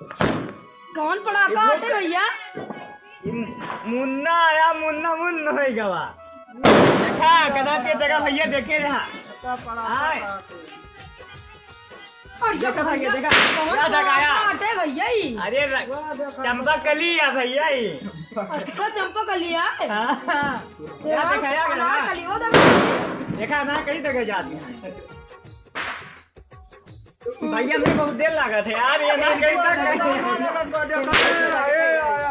कौन पड़ाका आते भैया? मुन्ना आया, मुन्ना मुन्ना हो गवा। देखा कदा के जगह भैया देखे रहा। देखा भैया देखा क्या जगह आया? आते भैया ही। अरे चंपा कली है भैया ही। अच्छा चंपा कली है। क्या दिखाया अनार कली वो देखा ना कई जगह जाती है भैया मुझे बहुत देर लगा था यार ये ना कहीं तक।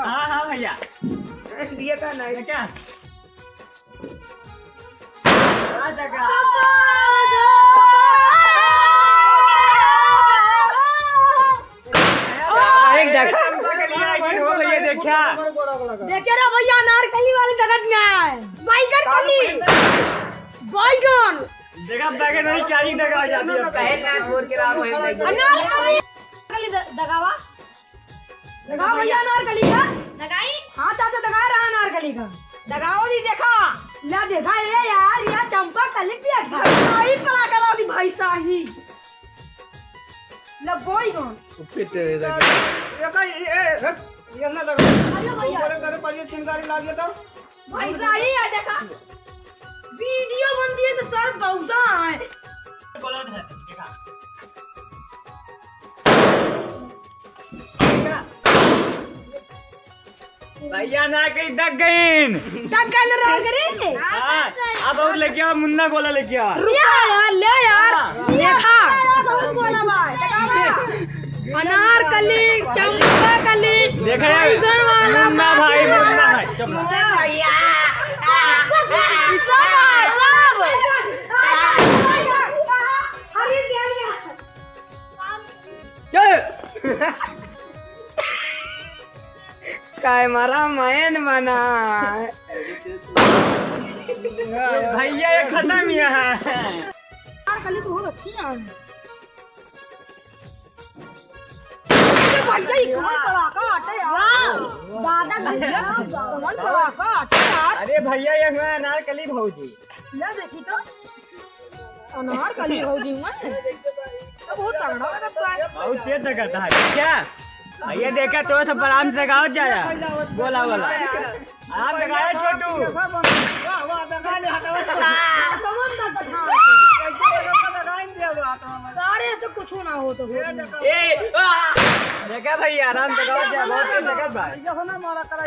हाँ हाँ भैया ये का नहीं क्या देखे रे भैया अनारकली वाली जगत में है। बैगन कली बैगन देखा बैगन वाली चाली दगा जाती है कहे ना छोड़ के राम है अनारकली दगावा दगाओ भैया अनारकली का दगाई। हाँ चाचा दगा रहा अनारकली का दगाओ दी देखा ना देखा ये यार ये चंपा कली भी भाई पड़ा करा दी भाई साही ल बैगन ये ना लगा अरे भैया बड़े करे पर ये चिंगारी लागे तो भाई साही है देखा वीडियो बनती है तो सर बहुता है भैया ना कहीं दग गईन टक्कर रहा करे। अब और लेके आओ मुन्ना गोला लेके आओ ले यार देखा बोला भाई अनारकली चंपा कली देखा बैगन वाला मुन्ना भाई चुप भैया सब काय मारा मैन बना भैया ये खत्म ही है अनारकली तो बहुत अच्छी है भैया ये कौन पड़ाका आटे यार दादा भैया कौन पड़ाका आटे यार। अरे भैया ये हुआ अनारकली भौजी ले देखी तो अनारकली भौजी में तो बहुत तगड़ा लगता है। बहुत तेज लगता है क्या भैया देखा तो सब आराम से लगाओ जाया बोला बोला आराम से लगाया छोटू वाह वाह दगा ले हटावा सारे तो कुछ ना हो तो देखा भैया आराम से लगाओ जाया बहुत तेज लगा भाई ये होना मारा करा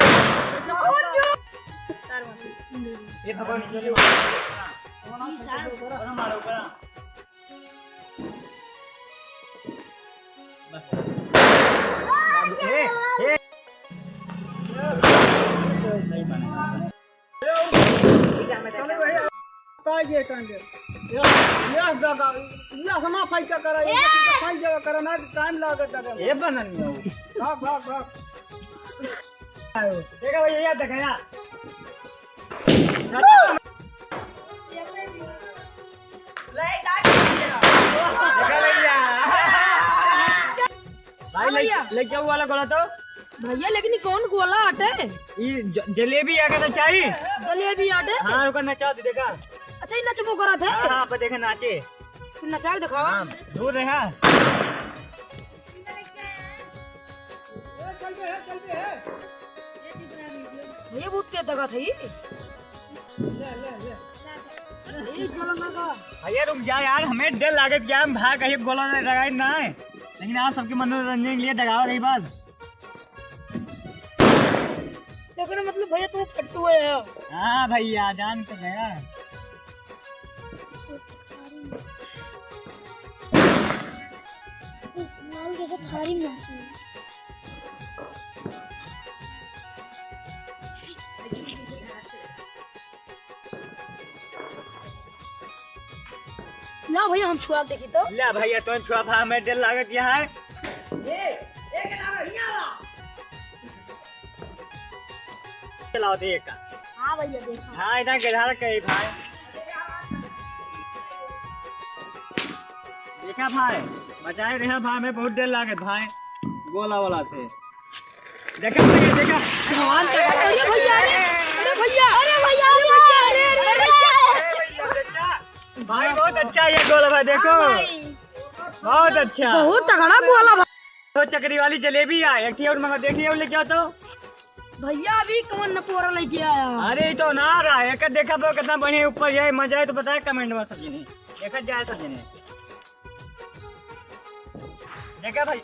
ये भगवान मारो करा चले भैया ताई के कांडे ये दगा ये हना फाइट का करा ये फाइट जगह करा ना टाइम लागत दगा ये बनन में भाग भाग भाग देखा भैया ये दिखाया भाई लेके आओ वाला गोला तो भैया लेकिन कौन गोला आटे ये जलेबी आके तो चाहिए जलेबी आटे। हाँ रुका नचा दे देखा अच्छा ये नचबो करा थे हाँ पर देखा नाचे नचा के दिखावा हाँ दूर रहा ये बहुत तेज दगा थी भैया रुक जा यार हमें डर लागत क्या हम भाग कहीं गोला लगाए ना है लेकिन आप सबके मनोरंजन के लिए दगाओ रही बात लेकिन मतलब भैया तू फट्टू है। हाँ भैया जान तो गया थारी में ना भैया हम छुआ देखी तो ले भैया तो छुआ फा हमें डर लागत यहाँ है चलाओ दे एक हाँ भैया देखा हाँ इधर गधार कहीं भाई देखा भाई बचाए रहे भाई हमें बहुत डर लागत भाई गोला वाला से देखा भैया देखा अरे भैया अरे भैया भाई बहुत अच्छा ये गोला भाई देखो बहुत अच्छा बहुत तगड़ा बोला तो चक्री वाली जलेबी है एक और मंगा देखिए और लेके आओ तो। भैया अभी कौन नपोरा लेके आया। अरे ये तो ना रहा है एक देखा तो कितना बढ़िया ऊपर जाए मजा है तो बताए कमेंट में सब्जी ने देखा जाए सब्जी ने देखा भाई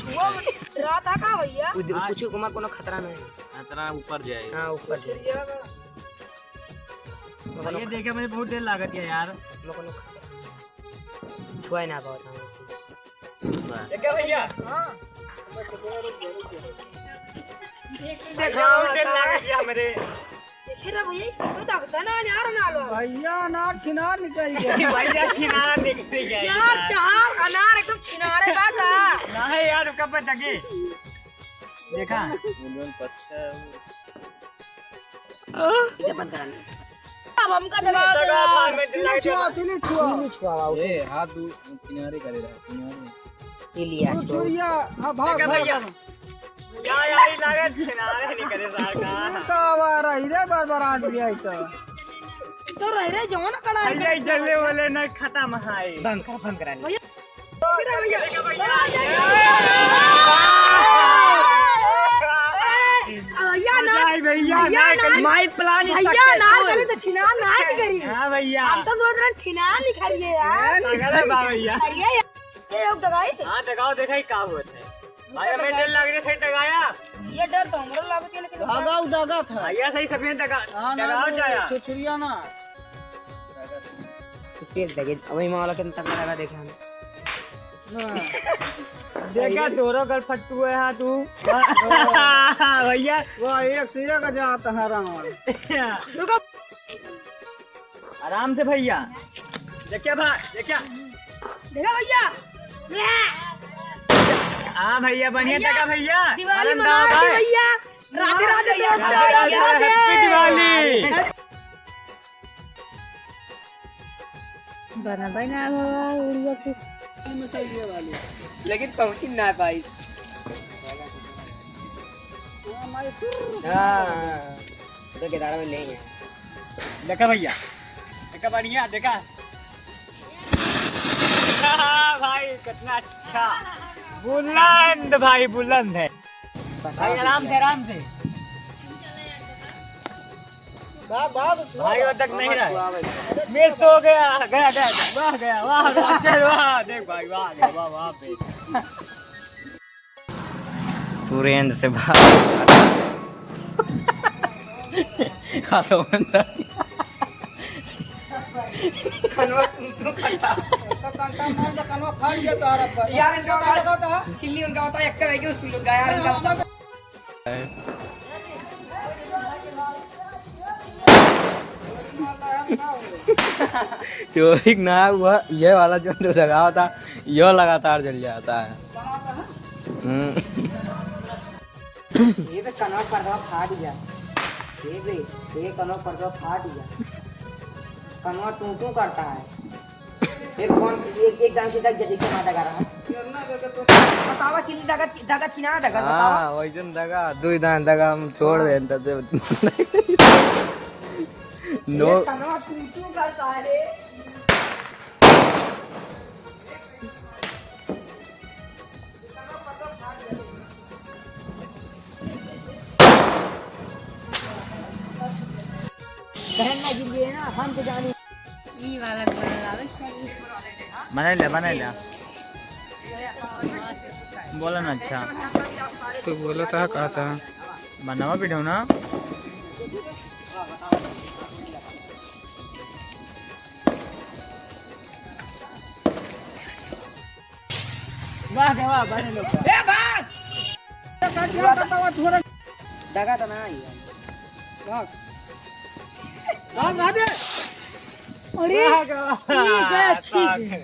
छुआ रात आ का भैया कुछ कुमा कोनो खतरा नहीं खतरा ऊपर जाए। हां ऊपर जाए ये देखे मुझे बहुत देर लागत है यार। कोनो छुआ ना पाता देखा भैया हां देखा बहुत देर लागत है मेरे देखे रे भैया तो दागता ना यार ना लो भैया अनार छिनार निकल गया। भैया छिनारा निकल गया यार चार अनार एकदम छिनारे बाता नहीं यार कब पे टके देखा इधर बंद कराना अब हमका जगह तिली छुआ नहीं छुआ ए हाथ दू किनारे करे रहा किनारे। ये लिया तू छुरिया हाँ भाग देखा भाग भैया यार यार ये लागत छिनारे निकले सार का का आवारा इधर बरबरात भी आई तो तो रह रे जो ना कड़ा भैया जल्दी बोले ना खत्म है बंद करा ले भैया भैया ना भैया ना माय प्लान भैया नार करे तो छिनार नार की करी हाँ भैया हम तो सोच रहे छिनार निकालिए यार अरे बा भैया ये योग दगाई थे हाँ टकाओ देखा ही का होता है भैया मैं डर लग रहा था टकाया ये डर तो हमरो लागत है लेकिन धागा उदागा था। भैया सही सफेद हाँ ना टकाओ जाया छुरिया ना तेज लगे अभी माला कितना तगड़ा लगा देखा हम देखा दोनों गल फट्टू है हाँ तू भैया वाह एक सिरे का जाता है रंग रुको आराम से भैया देखिए भाई देखिए देखा भैया हाँ भैया बढ़िया टका भैया दिवाली आनंद मना आओ भाई। भैया राधे राधे दोस्त हैप्पी दिवाली बना बना उड़िया किस लेकिन पहुंची ना पाई हां तो केदार में लेंगे देखा भैया देखा बढ़िया देखा हाँ भाई कितना अच्छा बुलंद भाई बुलंद है भाई आराम से भाग भाग भाई वो तक नहीं रहा मिस हो गया गया वाह देख भाई वाह गया वाह पे पूरे एंड से भाग खातो बंदा कनवा तू खाता कंटा मार के कनवा फाड़ गया तारा पर यार इनका होता चिल्ली उनका होता एक कर के उस लोग गया इनका होता चोरी ना हुआ ये वाला जो तो लगा होता ये लगातार जल जाता है। ये पे कनवा पर्दा फाड़ गया ये बे ये कनवा पर्दा फाड़ गया कनवा तू करता है एक कौन एक डांस तक जैसे माता कर रहा है बतावा चिल्ली दगा किना दगा बतावा हाँ वैसे दगा दो दान दगा हम छोड़ दे नो ये कनवा तू करता है रे बहन ना गिर गई ना हम तो जानी ई वाला बना ले बोला ना अच्छा तो बोला था कहा था बनावा पीढ़ो ना वाह बने लोग ए भाग दगा तो ना आई भाग भाग भाग अरे ठीक है अच्छी से